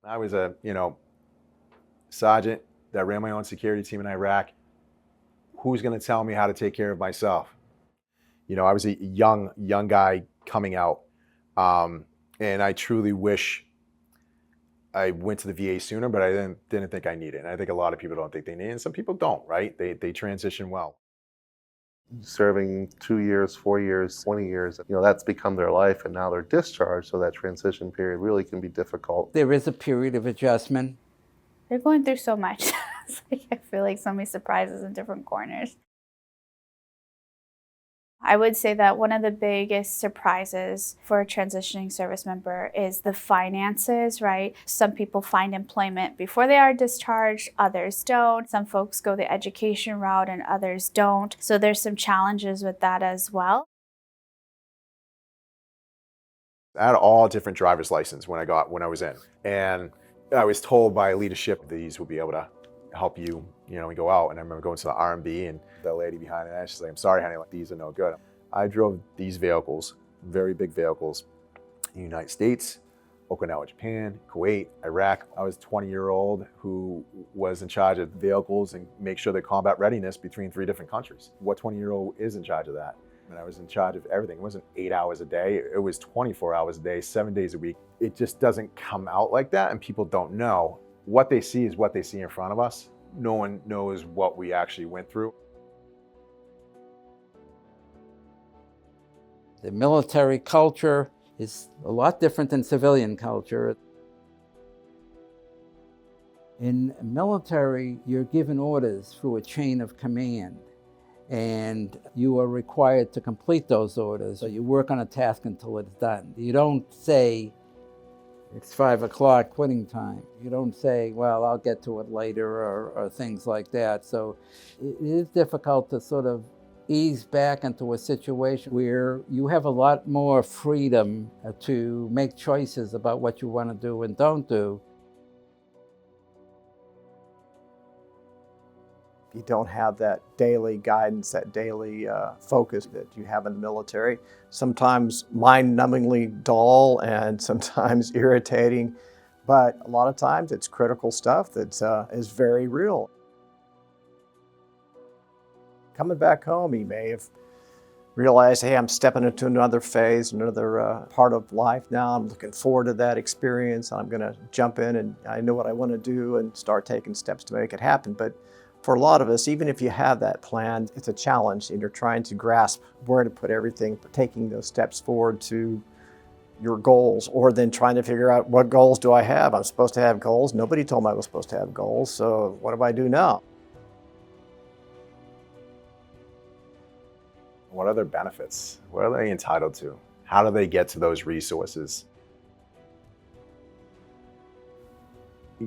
I was a, sergeant that ran my own security team in Iraq. Who's going to tell me how to take care of myself? I was a young guy coming out, and I truly wish I went to the VA sooner, but I didn't think I needed it. And I think a lot of people don't think they need it, and some people don't, right? They transition well. Serving 2 years, 4 years, 20 years, that's become their life, and now they're discharged, so that transition period really can be difficult. There is a period of adjustment. They're going through so much. I feel like so many surprises in different corners. I would say that one of the biggest surprises for a transitioning service member is the finances, right? Some people find employment before they are discharged, others don't. Some folks go the education route and others don't. So there's some challenges with that as well. I had all different driver's license when I was in, and I was told by leadership these would be able to help you, and go out. And I remember going to the R&B, and the lady behind it, she's like, "I'm sorry, honey, like, these are no good." I drove these vehicles, very big vehicles, in the United States, Okinawa, Japan, Kuwait, Iraq. I was a 20-year-old who was in charge of vehicles and make sure the combat readiness between 3 different countries. What 20-year-old is in charge of that? And I was in charge of everything. It wasn't 8 hours a day. It was 24 hours a day, 7 days a week. It just doesn't come out like that, and people don't know. What they see is what they see in front of us. No one knows what we actually went through. The military culture is a lot different than civilian culture. In military, you're given orders through a chain of command, and you are required to complete those orders. So you work on a task until it's done. You don't say, it's 5 o'clock, quitting time. You don't say, well, I'll get to it later, or things like that. So it is difficult to sort of ease back into a situation where you have a lot more freedom to make choices about what you want to do and don't do. You don't have that daily guidance, that daily focus that you have in the military. Sometimes mind-numbingly dull and sometimes irritating, but a lot of times it's critical stuff that is very real. Coming back home, you may have realized, hey, I'm stepping into another phase, another part of life now. I'm looking forward to that experience. I'm going to jump in, and I know what I want to do and start taking steps to make it happen. But for a lot of us, even if you have that plan, it's a challenge, and you're trying to grasp where to put everything, taking those steps forward to your goals, or then trying to figure out, what goals do I have? I'm supposed to have goals. Nobody told me I was supposed to have goals, so what do I do now? What are their benefits? What are they entitled to? How do they get to those resources?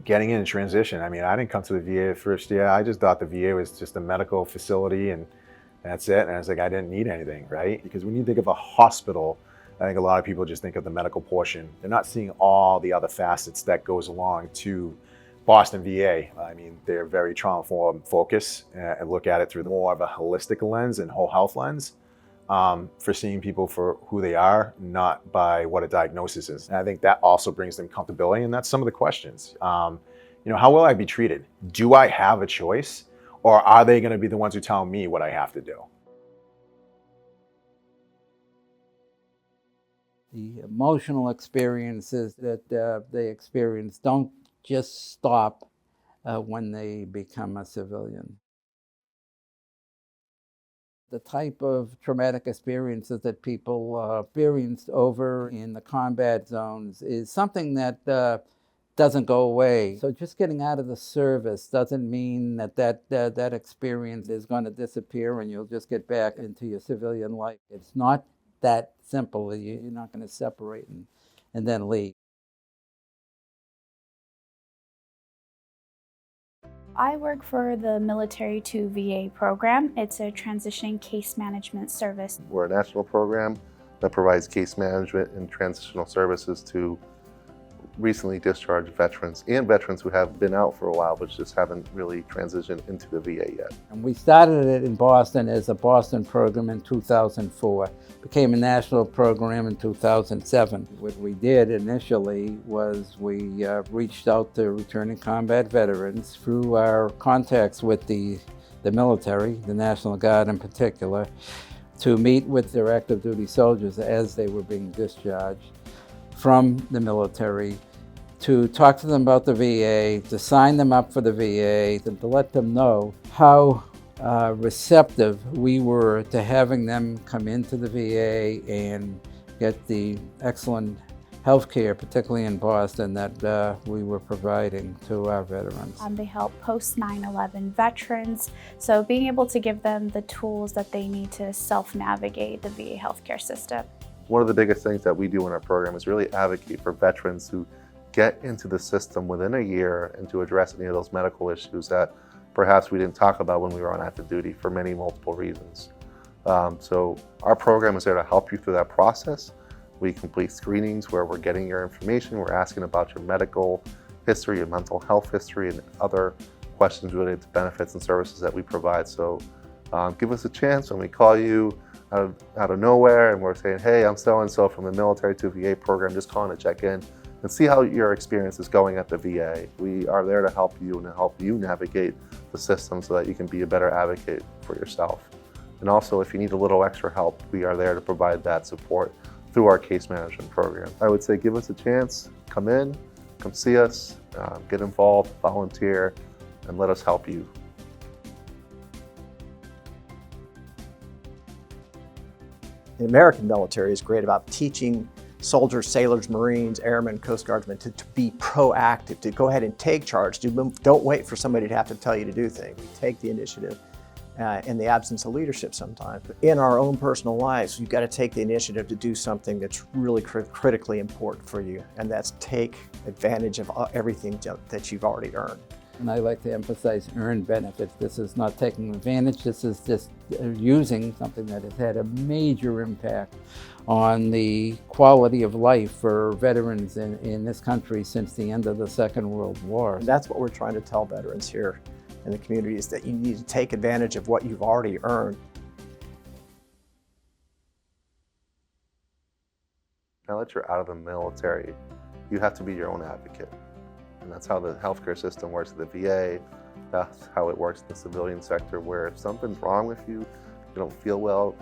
Getting in transition. I mean, I didn't come to the VA the first year. I just thought the VA was just a medical facility and that's it. And I was like, I didn't need anything, right? Because when you think of a hospital, I think a lot of people just think of the medical portion. They're not seeing all the other facets that goes along to Boston VA. I mean, they're very trauma-informed focus and look at it through more of a holistic lens and whole health lens for seeing people for who they are, not by what a diagnosis is. And I think that also brings them comfortability, and that's some of the questions. How will I be treated? Do I have a choice? Or are they going to be the ones who tell me what I have to do? The emotional experiences that they experience don't just stop when they become a civilian. The type of traumatic experiences that people experienced over in the combat zones is something that doesn't go away. So just getting out of the service doesn't mean that experience is going to disappear and you'll just get back into your civilian life. It's not that simple. You're not going to separate and then leave. I work for the Military to VA program. It's a transition case management service. We're a national program that provides case management and transitional services to recently discharged veterans and veterans who have been out for a while but just haven't really transitioned into the VA yet. And we started it in Boston as a Boston program in 2004. Became a national program in 2007. What we did initially was we reached out to returning combat veterans through our contacts with the military, the National Guard in particular, to meet with their active duty soldiers as they were being discharged from the military, to talk to them about the VA, to sign them up for the VA, to let them know how receptive we were to having them come into the VA and get the excellent health care, particularly in Boston, that we were providing to our veterans. They help post 9/11 veterans, so being able to give them the tools that they need to self-navigate the VA healthcare system. One of the biggest things that we do in our program is really advocate for veterans who get into the system within a year and to address any of those medical issues that perhaps we didn't talk about when we were on active duty for many multiple reasons. So our program is there to help you through that process. We complete screenings where we're getting your information, we're asking about your medical history, your mental health history, and other questions related to benefits and services that we provide. So give us a chance when we call you out of nowhere and we're saying, hey, I'm so-and-so from the military to VA program, just calling to check in and see how your experience is going at the VA. We are there to help you and to help you navigate the system so that you can be a better advocate for yourself. And also, if you need a little extra help, we are there to provide that support through our case management program. I would say give us a chance, come in, come see us, get involved, volunteer, and let us help you. The American military is great about teaching soldiers, sailors, Marines, airmen, Coast Guardsmen to be proactive, to go ahead and take charge. Don't wait for somebody to have to tell you to do things. We take the initiative in the absence of leadership sometimes. But in our own personal lives, you've got to take the initiative to do something that's really critically important for you, and that's take advantage of everything that you've already earned. And I like to emphasize earned benefits. This is not taking advantage, this is just using something that has had a major impact on the quality of life for veterans in this country since the end of the Second World War. And that's what we're trying to tell veterans here in the community, is that you need to take advantage of what you've already earned. Now that you're out of the military, you have to be your own advocate. And that's how the healthcare system works at the VA. That's how it works in the civilian sector, where if something's wrong with you, you don't feel well,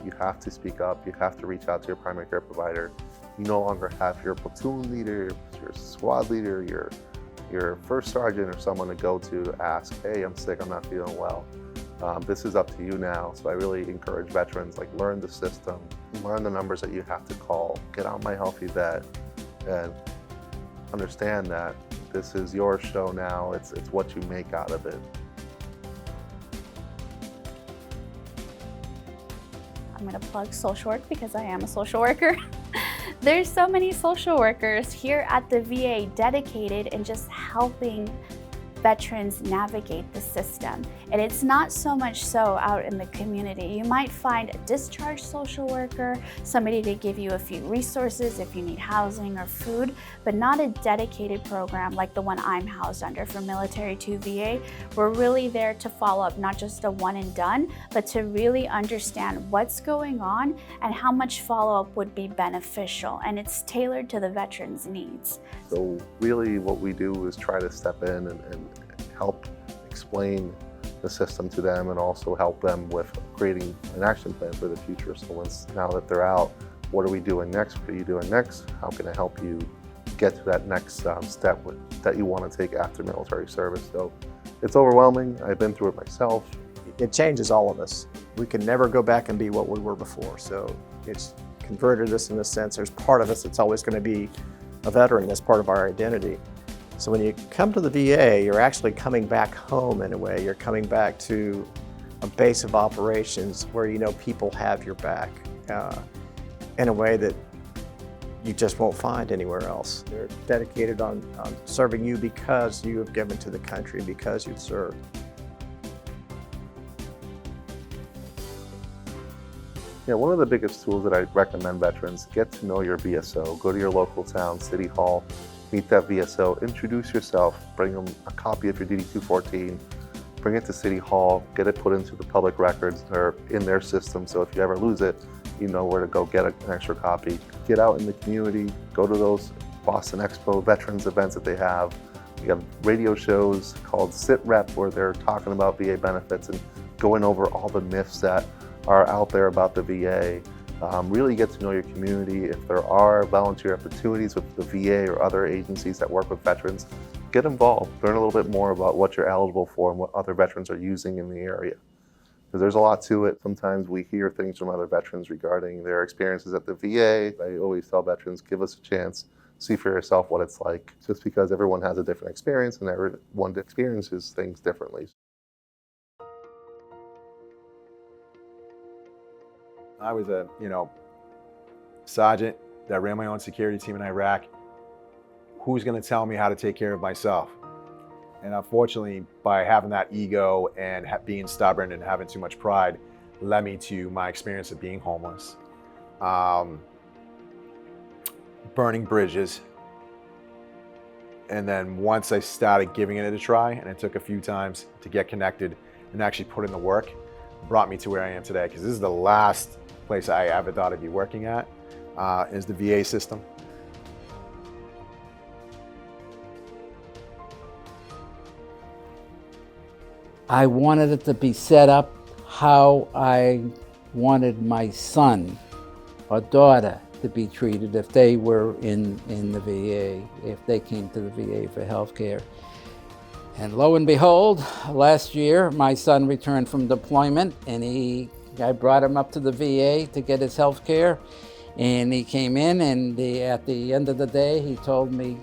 you have to speak up, you have to reach out to your primary care provider. You no longer have your platoon leader, your squad leader, your first sergeant or someone to go to ask, hey, I'm sick, I'm not feeling well. This is up to you now. So I really encourage veterans, learn the system, learn the numbers that you have to call, get on My Healthy Vet, and understand that this is your show now. It's what you make out of it. I'm going to plug social work because I am a social worker. There's so many social workers here at the VA dedicated in just helping veterans navigate the system. And it's not so much so out in the community. You might find a discharged social worker, somebody to give you a few resources if you need housing or food, but not a dedicated program like the one I'm housed under for Military to VA. We're really there to follow up, not just a one and done, but to really understand what's going on and how much follow-up would be beneficial. And it's tailored to the veteran's needs. So really what we do is try to step in and help explain the system to them and also help them with creating an action plan for the future. So now that they're out, what are we doing next? What are you doing next? How can I help you get to that next step that you want to take after military service? So it's overwhelming. I've been through it myself. It changes all of us. We can never go back and be what we were before. So it's converted us in a sense. There's part of us that's always going to be a veteran. That's part of our identity. So when you come to the VA, you're actually coming back home in a way. You're coming back to a base of operations where you know people have your back in a way that you just won't find anywhere else. They're dedicated on serving you because you have given to the country, because you've served. Yeah, one of the biggest tools that I recommend veterans, get to know your VSO. Go to your local town, city hall, meet that VSO, introduce yourself, bring them a copy of your DD-214, bring it to City Hall, get it put into the public records or in their system, so if you ever lose it, you know where to go get an extra copy. Get out in the community, go to those Boston Expo veterans events that they have. We have radio shows called Sit Rep where they're talking about VA benefits and going over all the myths that are out there about the VA. Really get to know your community. If there are volunteer opportunities with the VA or other agencies that work with veterans, get involved. Learn a little bit more about what you're eligible for and what other veterans are using in the area. Because there's a lot to it. Sometimes we hear things from other veterans regarding their experiences at the VA. I always tell veterans, give us a chance, see for yourself what it's like. Just because everyone has a different experience and everyone experiences things differently. I was a, sergeant that ran my own security team in Iraq. Who's going to tell me how to take care of myself? And unfortunately, by having that ego and being stubborn and having too much pride, led me to my experience of being homeless, burning bridges. And then once I started giving it a try, and it took a few times to get connected and actually put in the work, brought me to where I am today. Because this is the last place I ever thought I'd be working at, is the VA system. I wanted it to be set up how I wanted my son or daughter to be treated if they were in the VA, if they came to the VA for health care. And lo and behold, last year my son returned from deployment and I brought him up to the VA to get his health care. And he came in and at the end of the day, he told me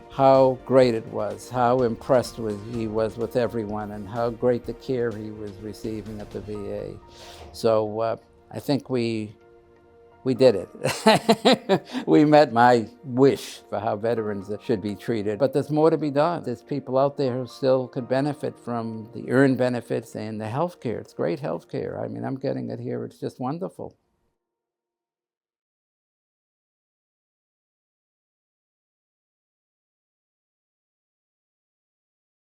how great it was, how impressed he was with everyone, and how great the care he was receiving at the VA. So I think we did it. We met my wish for how veterans should be treated. But there's more to be done. There's people out there who still could benefit from the earned benefits and the health care. It's great health care. I mean, I'm getting it here. It's just wonderful.